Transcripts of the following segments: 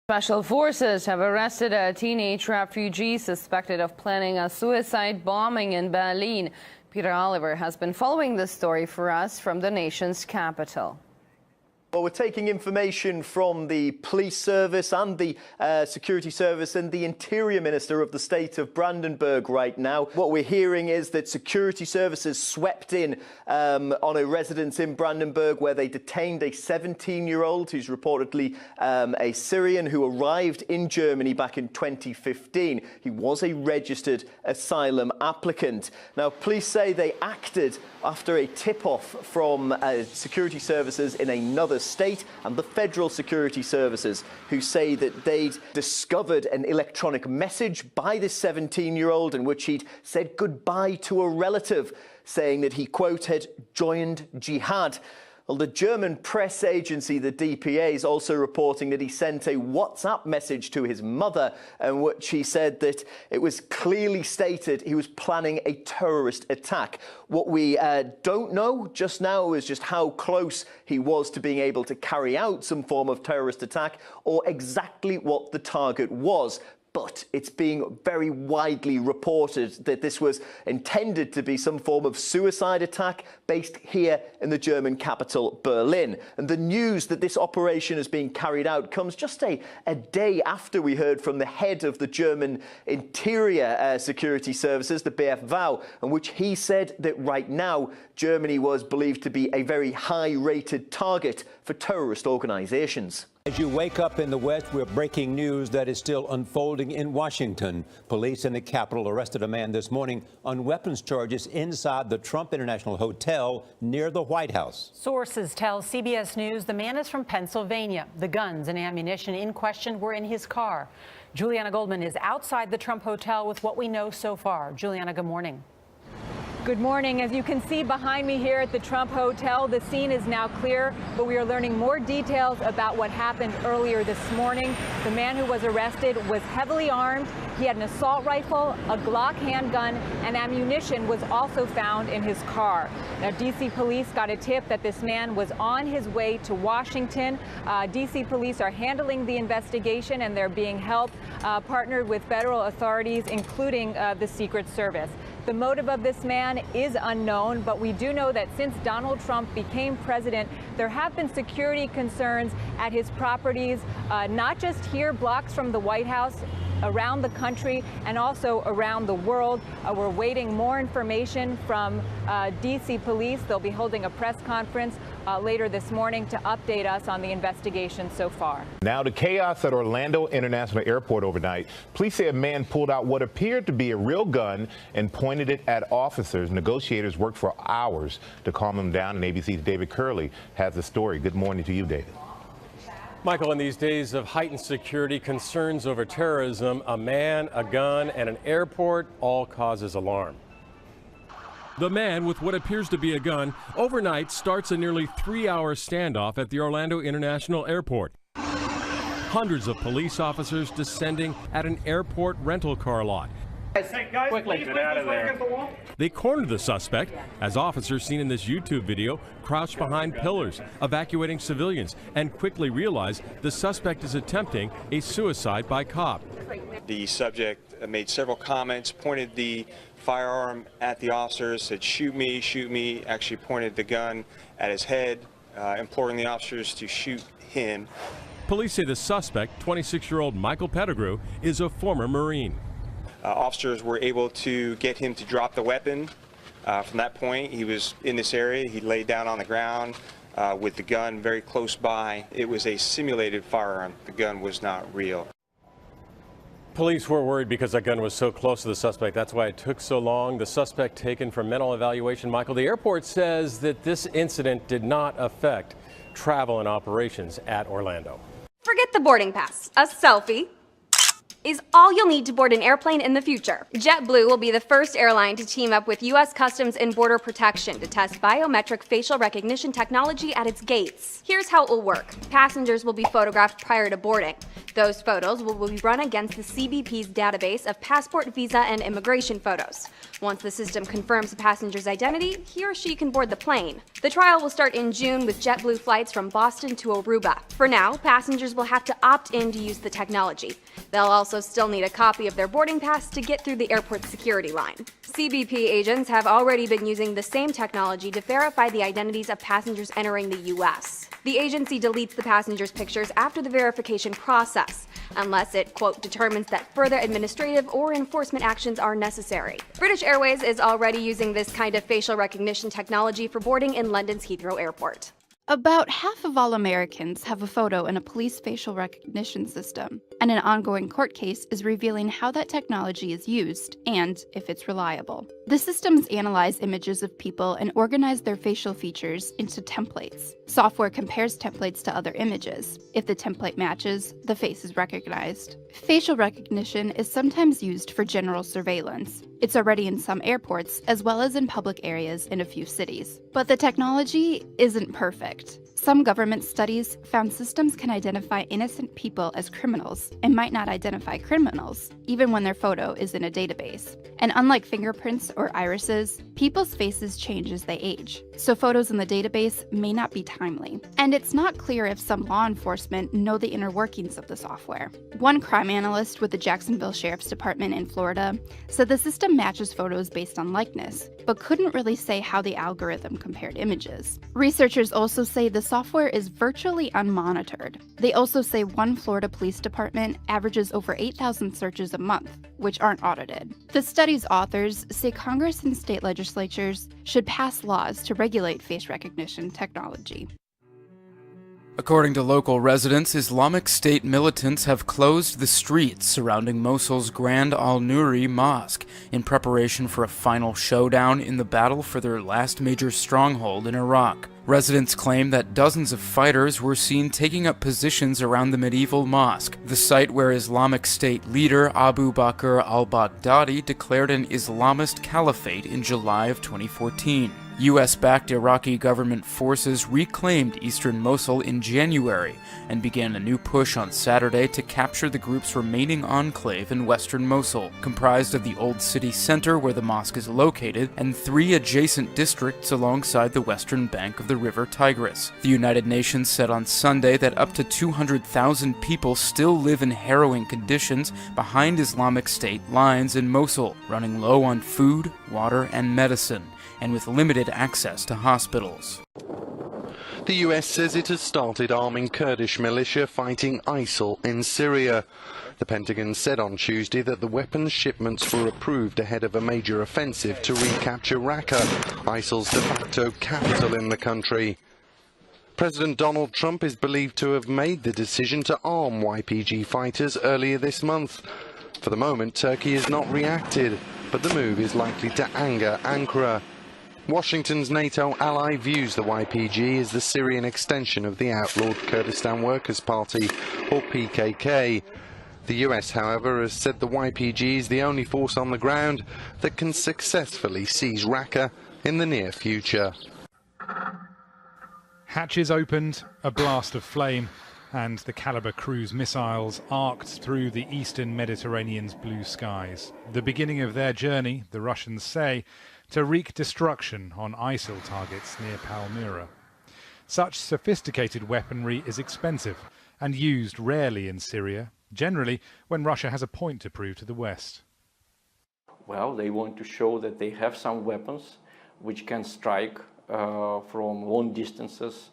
Special forces have arrested a teenage refugee suspected of planning a suicide bombing in Berlin. Peter Oliver has been following this story for us from the nation's capital. Well, we're taking information from the police service and the security service and the interior minister of the state of Brandenburg right now. What we're hearing is that security services swept in on a residence in Brandenburg where they detained a 17-year-old who's reportedly a Syrian who arrived in Germany back in 2015. He was a registered asylum applicant. Now, police say they acted after a tip-off from security services in another state and the federal security services, who say that they'd discovered an electronic message by this 17-year-old in which he'd said goodbye to a relative, saying that he, quote, had joined jihad. Well, the German press agency, the DPA, is also reporting that he sent a WhatsApp message to his mother in which he said that it was clearly stated he was planning a terrorist attack. What we don't know just now is just how close he was to being able to carry out some form of terrorist attack or exactly what the target was. But it's being very widely reported that this was intended to be some form of suicide attack based here in the German capital, Berlin. And the news that this operation is being carried out comes just a day after we heard from the head of the German interior security services, the BfV, in which he said that right now Germany was believed to be a very high-rated target for terrorist organizations. As you wake up in the West, we're breaking news that is still unfolding in Washington. Police in the Capitol arrested a man this morning on weapons charges inside the Trump International Hotel near the White House. Sources tell CBS News the man is from Pennsylvania. The guns and ammunition in question were in his car. Juliana Goldman is outside the Trump Hotel with what we know so far. Juliana, good morning. Good morning. As you can see behind me here at the Trump Hotel, the scene is now clear, but we are learning more details about what happened earlier this morning. The man who was arrested was heavily armed. He had an assault rifle, a Glock handgun, and ammunition was also found in his car. Now, D.C. police got a tip that this man was on his way to Washington. D.C. police are handling the investigation, and they're being helped, partnered with federal authorities, including the Secret Service. The motive of this man is unknown, but we do know that since Donald Trump became president, there have been security concerns at his properties, not just here, blocks from the White House, around the country and also around the world. We're waiting more information from D.C. police. They'll be holding a press conference later this morning to update us on the investigation so far. Now to chaos at Orlando International Airport overnight. Police say a man pulled out what appeared to be a real gun and pointed it at officers. Negotiators worked for hours to calm him down, and ABC's David Curley has the story. Good morning to you, David. Michael, in these days of heightened security, concerns over terrorism, a man, a gun, and an airport all causes alarm. The man with what appears to be a gun overnight starts a nearly 3-hour standoff at the Orlando International Airport. Hundreds of police officers descending at an airport rental car lot. Hey guys, quickly get out of there. They cornered the suspect as officers seen in this YouTube video crouched behind pillars, evacuating civilians, and quickly realized the suspect is attempting a suicide by cop. The subject made several comments, pointed the firearm at the officers, said, shoot me, actually pointed the gun at his head, imploring the officers to shoot him. Police say the suspect, 26-year-old Michael Pettigrew, is a former Marine. Officers were able to get him to drop the weapon. From that point, he was in this area. He laid down on the ground with the gun very close by. It was a simulated firearm. The gun was not real. Police were worried because that gun was so close to the suspect. That's why it took so long. The suspect taken for mental evaluation. Michael, the airport says that this incident did not affect travel and operations at Orlando. Forget the boarding pass. A selfie. is all you'll need to board an airplane in the future. JetBlue will be the first airline to team up with U.S. Customs and Border Protection to test biometric facial recognition technology at its gates. Here's how it will work. Passengers will be photographed prior to boarding. Those photos will be run against the CBP's database of passport, visa, and immigration photos. Once the system confirms a passenger's identity, he or she can board the plane. The trial will start in June with JetBlue flights from Boston to Aruba. For now, passengers will have to opt in to use the technology. They'll also still need a copy of their boarding pass to get through the airport's security line. CBP agents have already been using the same technology to verify the identities of passengers entering the U.S. The agency deletes the passengers' pictures after the verification process, unless it, quote, determines that further administrative or enforcement actions are necessary. British Airways is already using this kind of facial recognition technology for boarding in London's Heathrow Airport. About half of all Americans have a photo in a police facial recognition system, and an ongoing court case is revealing how that technology is used and if it's reliable. The systems analyze images of people and organize their facial features into templates. Software compares templates to other images. If the template matches, the face is recognized. Facial recognition is sometimes used for general surveillance. It's already in some airports, as well as in public areas in a few cities. But the technology isn't perfect. Some government studies found systems can identify innocent people as criminals and might not identify criminals, even when their photo is in a database. And unlike fingerprints or irises, people's faces change as they age, so photos in the database may not be timely. And it's not clear if some law enforcement know the inner workings of the software. One crime analyst with the Jacksonville Sheriff's Department in Florida said the system matches photos based on likeness, but couldn't really say how the algorithm compared images. Researchers also say the software is virtually unmonitored. They also say one Florida police department averages over 8,000 searches a month, which aren't audited. The study's authors say Congress and state legislatures should pass laws to regulate face recognition technology. According to local residents, Islamic State militants have closed the streets surrounding Mosul's Grand Al-Nuri Mosque in preparation for a final showdown in the battle for their last major stronghold in Iraq. Residents claim that dozens of fighters were seen taking up positions around the medieval mosque, the site where Islamic State leader Abu Bakr al-Baghdadi declared an Islamist caliphate in July of 2014. US-backed Iraqi government forces reclaimed eastern Mosul in January and began a new push on Saturday to capture the group's remaining enclave in western Mosul, comprised of the old city center where the mosque is located and 3 adjacent districts alongside the western bank of the river Tigris. The United Nations said on Sunday that up to 200,000 people still live in harrowing conditions behind Islamic State lines in Mosul, running low on food, water, and medicine, and with limited access to hospitals. The US says it has started arming Kurdish militia fighting ISIL in Syria. The Pentagon said on Tuesday that the weapons shipments were approved ahead of a major offensive to recapture Raqqa, ISIL's de facto capital in the country. President Donald Trump is believed to have made the decision to arm YPG fighters earlier this month. For the moment, Turkey has not reacted, but the move is likely to anger Ankara. Washington's NATO ally views the YPG as the Syrian extension of the outlawed Kurdistan Workers' Party, or PKK. The US, however, has said the YPG is the only force on the ground that can successfully seize Raqqa in the near future. Hatches opened, a blast of flame, and the Caliber cruise missiles arced through the eastern Mediterranean's blue skies. The beginning of their journey, the Russians say, to wreak destruction on ISIL targets near Palmyra. Such sophisticated weaponry is expensive and used rarely in Syria, generally when Russia has a point to prove to the West. Well, they want to show that they have some weapons which can strike from long distances,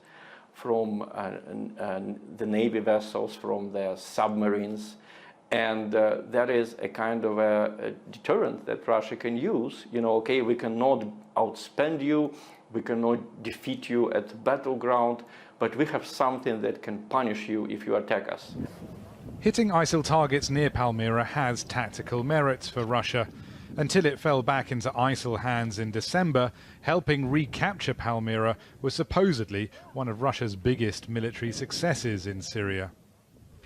from the Navy vessels, from their submarines. And that is a kind of a deterrent that Russia can use. You know, okay, we cannot outspend you, we cannot defeat you at the battleground, but we have something that can punish you if you attack us. Hitting ISIL targets near Palmyra has tactical merits for Russia. Until it fell back into ISIL hands in December, helping recapture Palmyra was supposedly one of Russia's biggest military successes in Syria.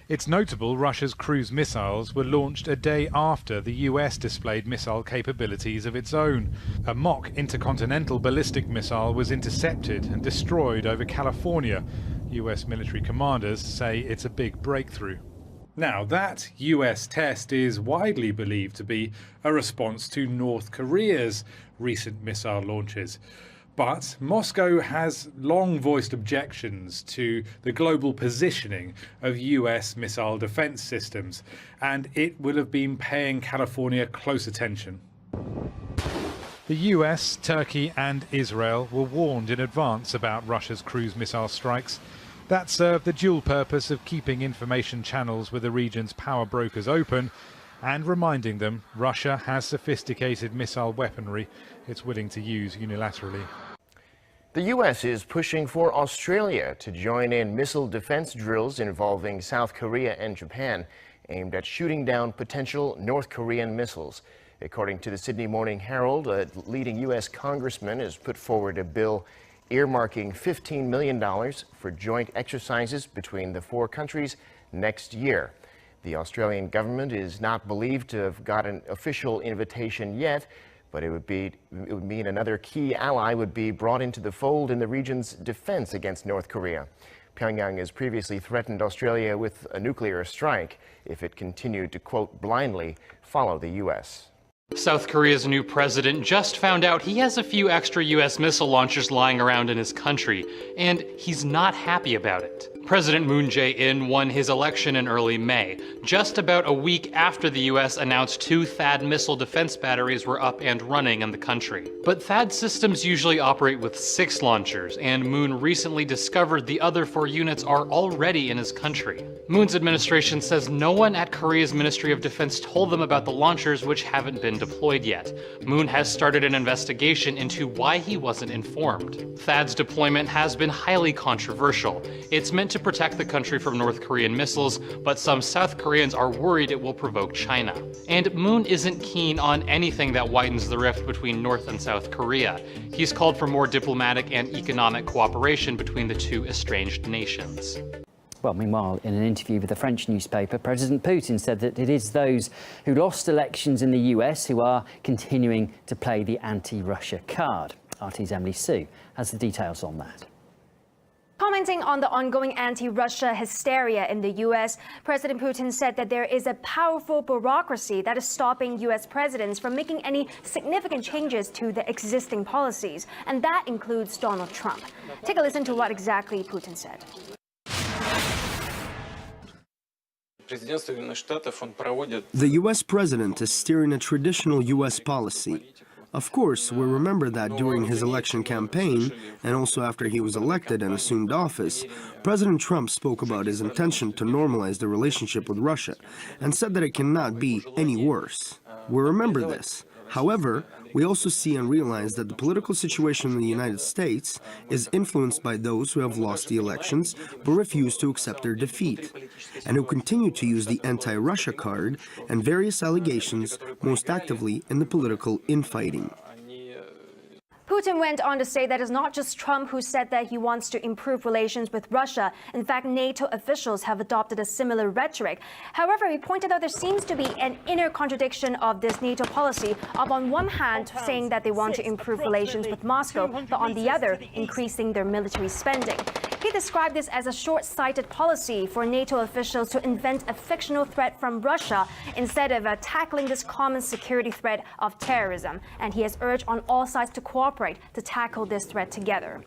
It's notable Russia's cruise missiles were launched a day after the US displayed missile capabilities of its own. A mock intercontinental ballistic missile was intercepted and destroyed over California. US military commanders say it's a big breakthrough. Now, that US test is widely believed to be a response to North Korea's recent missile launches. But Moscow has long voiced objections to the global positioning of US missile defense systems, and it would have been paying California close attention. The US, Turkey and Israel were warned in advance about Russia's cruise missile strikes. That served the dual purpose of keeping information channels with the region's power brokers open and reminding them Russia has sophisticated missile weaponry it's willing to use unilaterally. The U.S. is pushing for Australia to join in missile defense drills involving South Korea and Japan, aimed at shooting down potential North Korean missiles. According to the Sydney Morning Herald, a leading U.S. congressman has put forward a bill earmarking $15 million for joint exercises between the four countries next year. The Australian government is not believed to have got an official invitation yet, but it would mean another key ally would be brought into the fold in the region's defense against North Korea. Pyongyang has previously threatened Australia with a nuclear strike if it continued to, quote, blindly follow the U.S. South Korea's new president just found out he has a few extra U.S. missile launchers lying around in his country, and he's not happy about it. President Moon Jae-in won his election in early May, just about a week after the U.S. announced 2 THAAD missile defense batteries were up and running in the country. But THAAD systems usually operate with 6 launchers, and Moon recently discovered the other 4 units are already in his country. Moon's administration says no one at Korea's Ministry of Defense told them about the launchers, which haven't been deployed yet. Moon has started an investigation into why he wasn't informed. THAAD's deployment has been highly controversial. It's meant to protect the country from North Korean missiles, but some South Koreans are worried it will provoke China. And Moon isn't keen on anything that widens the rift between North and South Korea. He's called for more diplomatic and economic cooperation between the two estranged nations. Well, meanwhile, in an interview with a French newspaper, President Putin said that it is those who lost elections in the US who are continuing to play the anti-Russia card. RT's Emily Sue has the details on that. Commenting on the ongoing anti-Russia hysteria in the U.S., President Putin said that there is a powerful bureaucracy that is stopping U.S. presidents from making any significant changes to the existing policies, and that includes Donald Trump. Take a listen to what exactly Putin said. The U.S. president is steering a traditional U.S. policy. Of course, we remember that during his election campaign, and also after he was elected and assumed office, President Trump spoke about his intention to normalize the relationship with Russia and said that it cannot be any worse. We remember this. However, we also see and realize that the political situation in the United States is influenced by those who have lost the elections but refuse to accept their defeat, and who continue to use the anti-Russia card and various allegations most actively in the political infighting. Putin went on to say that it's not just Trump who said that he wants to improve relations with Russia. In fact, NATO officials have adopted a similar rhetoric. However, he pointed out there seems to be an inner contradiction of this NATO policy, of on one hand saying that they want to improve relations with Moscow, but on the other, increasing their military spending. He described this as a short-sighted policy for NATO officials to invent a fictional threat from Russia instead of tackling this common security threat of terrorism. And he has urged on all sides to cooperate to tackle this threat together.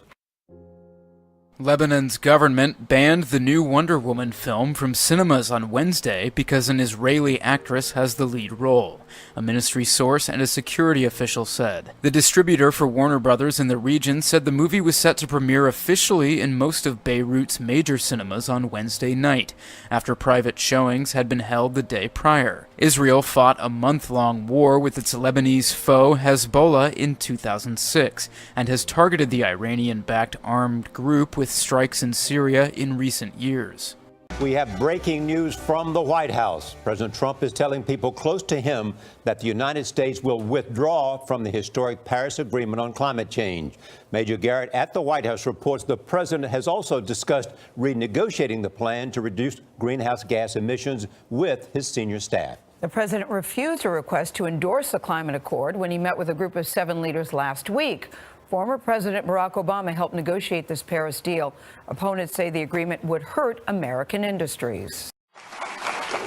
Lebanon's government banned the new Wonder Woman film from cinemas on Wednesday because an Israeli actress has the lead role, a ministry source and a security official said. The distributor for Warner Brothers in the region said the movie was set to premiere officially in most of Beirut's major cinemas on Wednesday night, after private showings had been held the day prior. Israel fought a month-long war with its Lebanese foe Hezbollah in 2006, and has targeted the Iranian-backed armed group with strikes in Syria in recent years. We have breaking news from the White House. President Trump is telling people close to him that the United States will withdraw from the historic Paris Agreement on climate change. Major Garrett at the White House reports the president has also discussed renegotiating the plan to reduce greenhouse gas emissions with his senior staff. The president refused a request to endorse the climate accord when he met with a group of 7 leaders last week. Former President Barack Obama helped negotiate this Paris deal. Opponents say the agreement would hurt American industries.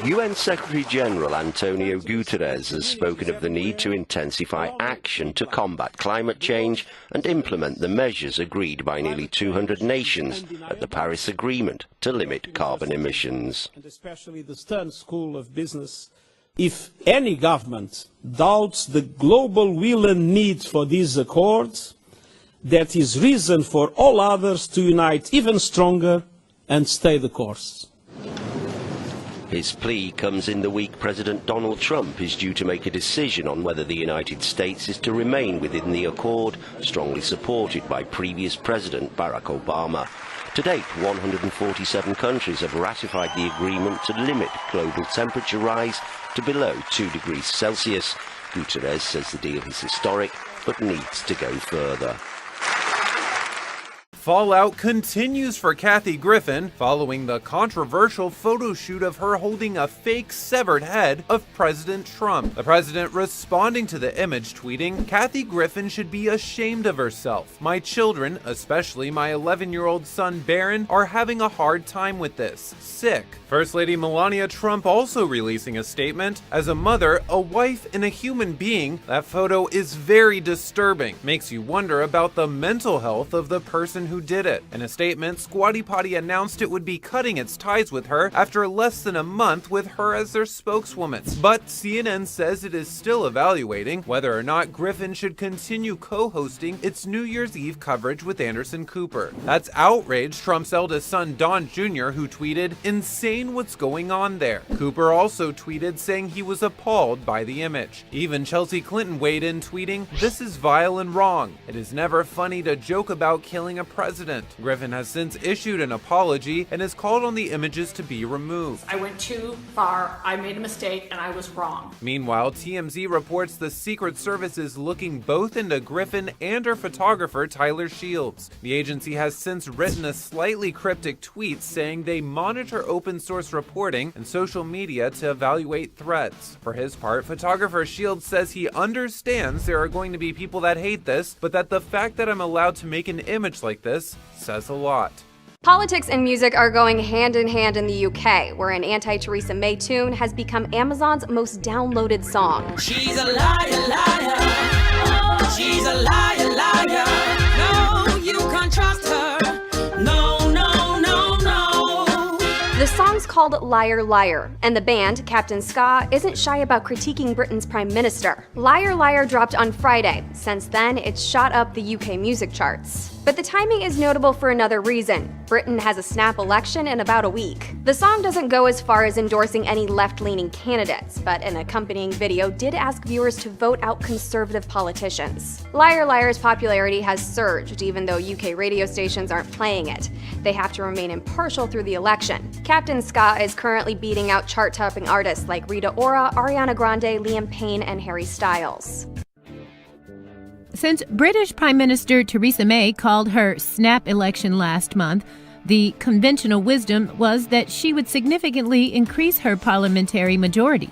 UN Secretary General Antonio Guterres has spoken of the need to intensify action to combat climate change and implement the measures agreed by nearly 200 nations at the Paris Agreement to limit carbon emissions. And especially the Stern School of Business. If any government doubts the global will and need for these accords, that is reason for all others to unite even stronger and stay the course. His plea comes in the week President Donald Trump is due to make a decision on whether the United States is to remain within the accord, strongly supported by previous President Barack Obama. To date, 147 countries have ratified the agreement to limit global temperature rise to below 2 degrees Celsius. Guterres says the deal is historic, but needs to go further. Fallout continues for Kathy Griffin following the controversial photo shoot of her holding a fake severed head of President Trump. The president responding to the image tweeting, "Kathy Griffin should be ashamed of herself. My children, especially my 11-year-old son Barron, are having a hard time with this. Sick." First Lady Melania Trump also releasing a statement. "As a mother, a wife, and a human being, that photo is very disturbing. Makes you wonder about the mental health of the person who did it." In a statement, Squatty Potty announced it would be cutting its ties with her after less than a month with her as their spokeswoman. But CNN says it is still evaluating whether or not Griffin should continue co-hosting its New Year's Eve coverage with Anderson Cooper. That's outraged Trump's eldest son Don Jr., who tweeted, "Insane what's going on there." Cooper also tweeted saying he was appalled by the image. Even Chelsea Clinton weighed in tweeting, "This is vile and wrong. It is never funny to joke about killing a president." Griffin has since issued an apology and has called on the images to be removed. "I went too far, I made a mistake, and I was wrong." Meanwhile, TMZ reports the Secret Service is looking both into Griffin and her photographer Tyler Shields. The agency has since written a slightly cryptic tweet saying they monitor open source reporting and social media to evaluate threats. For his part, photographer Shields says he understands there are going to be people that hate this, but that the fact that I'm allowed to make an image like this says a lot. Politics and music are going hand in hand in the UK, where an anti-Theresa May tune has become Amazon's most downloaded song. She's a liar, liar. Oh, she's a liar, liar. No, you can't trust her. No, no, no, no. The song's called Liar Liar, and the band, Captain Ska, isn't shy about critiquing Britain's Prime Minister. Liar Liar dropped on Friday. Since then, it's shot up the UK music charts. But the timing is notable for another reason. Britain has a snap election in about a week. The song doesn't go as far as endorsing any left-leaning candidates, but an accompanying video did ask viewers to vote out conservative politicians. Liar Liar's popularity has surged, even though UK radio stations aren't playing it. They have to remain impartial through the election. Captain Ska is currently beating out chart-topping artists like Rita Ora, Ariana Grande, Liam Payne, and Harry Styles. Since British Prime Minister Theresa May called her snap election last month, the conventional wisdom was that she would significantly increase her parliamentary majority.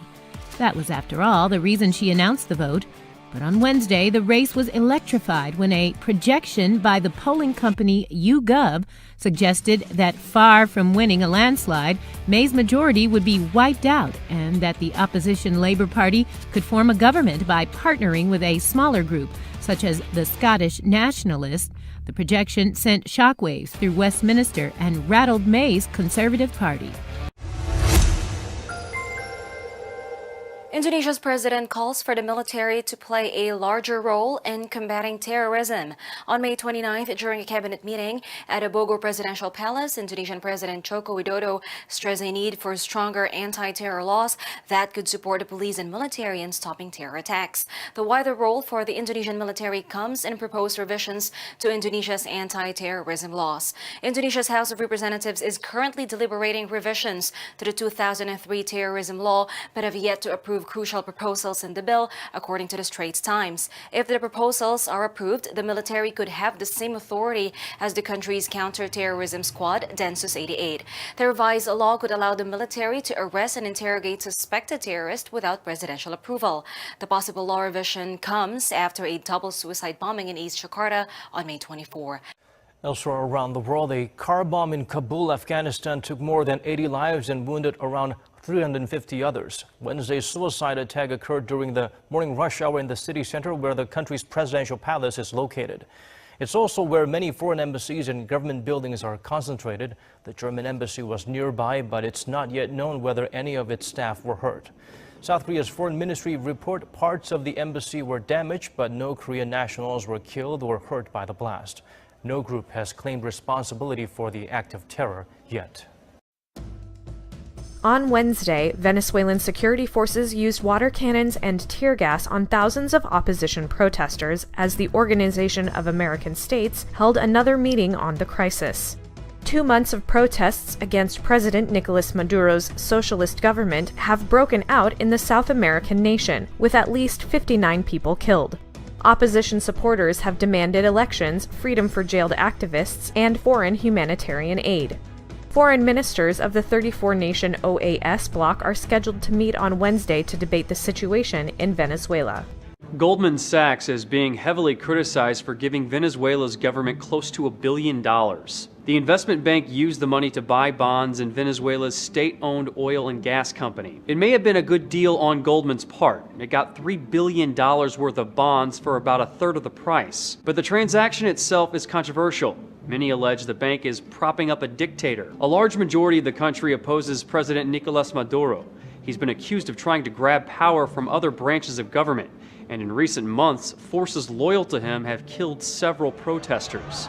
That was, after all, the reason she announced the vote. But on Wednesday, the race was electrified when a projection by the polling company YouGov suggested that far from winning a landslide, May's majority would be wiped out and that the opposition Labour Party could form a government by partnering with a smaller group, such as the Scottish Nationalists. The projection sent shockwaves through Westminster and rattled May's Conservative Party. Indonesia's president calls for the military to play a larger role in combating terrorism. On May 29th, during a cabinet meeting at the Bogor Presidential Palace, Indonesian President Joko Widodo stressed a need for stronger anti-terror laws that could support the police and military in stopping terror attacks. The wider role for the Indonesian military comes in proposed revisions to Indonesia's anti-terrorism laws. Indonesia's House of Representatives is currently deliberating revisions to the 2003 terrorism law, but have yet to approve crucial proposals in the bill, according to the Straits Times. If the proposals are approved, the military could have the same authority as the country's counter-terrorism squad, Densus 88. The revised law could allow the military to arrest and interrogate suspected terrorists without presidential approval. The possible law revision comes after a double suicide bombing in East Jakarta on May 24. Elsewhere around the world, a car bomb in Kabul, Afghanistan took more than 80 lives and wounded around 350 others. Wednesday's suicide attack occurred during the morning rush hour in the city center where the country's presidential palace is located. It's also where many foreign embassies and government buildings are concentrated. The German embassy was nearby, but it's not yet known whether any of its staff were hurt. South Korea's foreign ministry report parts of the embassy were damaged, but no Korean nationals were killed or hurt by the blast. No group has claimed responsibility for the act of terror yet. On Wednesday, Venezuelan security forces used water cannons and tear gas on thousands of opposition protesters as the Organization of American States held another meeting on the crisis. 2 months of protests against President Nicolas Maduro's socialist government have broken out in the South American nation, with at least 59 people killed. Opposition supporters have demanded elections, freedom for jailed activists, and foreign humanitarian aid. Foreign ministers of the 34-nation OAS bloc are scheduled to meet on Wednesday to debate the situation in Venezuela. Goldman Sachs is being heavily criticized for giving Venezuela's government close to $1 billion. The investment bank used the money to buy bonds in Venezuela's state-owned oil and gas company. It may have been a good deal on Goldman's part. It got $3 billion worth of bonds for about a third of the price. But the transaction itself is controversial. Many allege the bank is propping up a dictator. A large majority of the country opposes President Nicolas Maduro. He's been accused of trying to grab power from other branches of government. And in recent months, forces loyal to him have killed several protesters.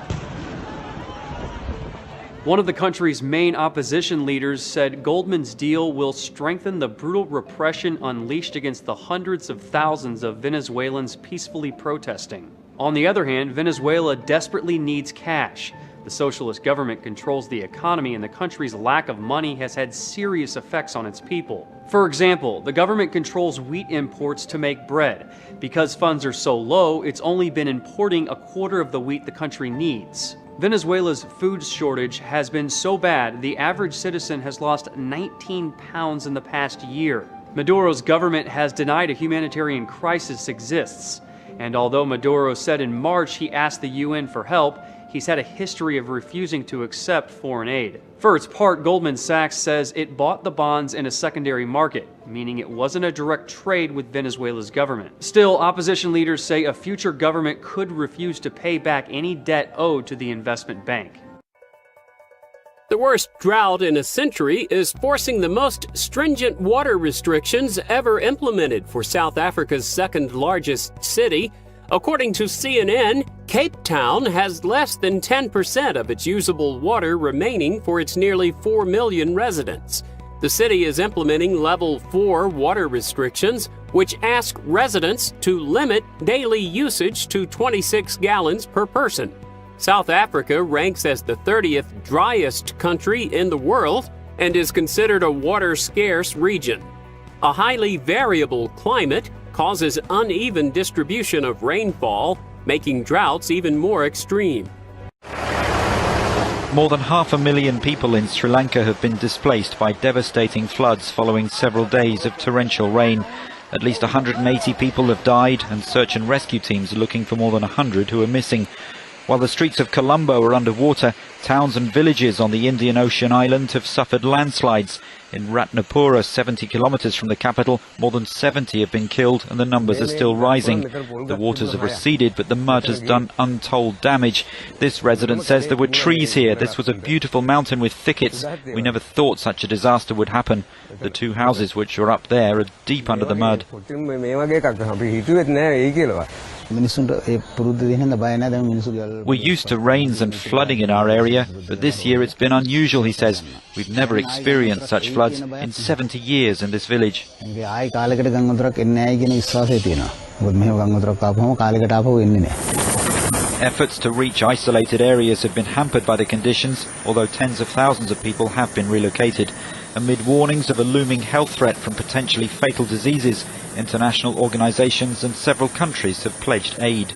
One of the country's main opposition leaders said Goldman's deal will strengthen the brutal repression unleashed against the hundreds of thousands of Venezuelans peacefully protesting. On the other hand, Venezuela desperately needs cash. The socialist government controls the economy, and the country's lack of money has had serious effects on its people. For example, the government controls wheat imports to make bread. Because funds are so low, it's only been importing a quarter of the wheat the country needs. Venezuela's food shortage has been so bad, the average citizen has lost 19 pounds in the past year. Maduro's government has denied a humanitarian crisis exists. And although Maduro said in March he asked the UN for help, he's had a history of refusing to accept foreign aid. For its part, Goldman Sachs says it bought the bonds in a secondary market, meaning it wasn't a direct trade with Venezuela's government. Still, opposition leaders say a future government could refuse to pay back any debt owed to the investment bank. The worst drought in a century is forcing the most stringent water restrictions ever implemented for South Africa's second largest city. According to CNN, Cape Town has less than 10% of its usable water remaining for its nearly 4 million residents. The city is implementing Level 4 water restrictions, which ask residents to limit daily usage to 26 gallons per person. South Africa ranks as the 30th driest country in the world and is considered a water-scarce region. A highly variable climate causes uneven distribution of rainfall, making droughts even more extreme. More than 500,000 people in Sri Lanka have been displaced by devastating floods following several days of torrential rain. At least 180 people have died, and search and rescue teams are looking for more than 100 who are missing. While the streets of Colombo are underwater, towns and villages on the Indian Ocean island have suffered landslides. In Ratnapura, 70 kilometers from the capital, more than 70 have been killed and the numbers are still rising. The waters have receded, but the mud has done untold damage. This resident says there were trees here. This was a beautiful mountain with thickets. We never thought such a disaster would happen. The two houses which are up there are deep under the mud. We're used to rains and flooding in our area, but this year it's been unusual, he says. We've never experienced such floods in 70 years in this village. Efforts to reach isolated areas have been hampered by the conditions, although tens of thousands of people have been relocated. Amid warnings of a looming health threat from potentially fatal diseases, international organizations and several countries have pledged aid.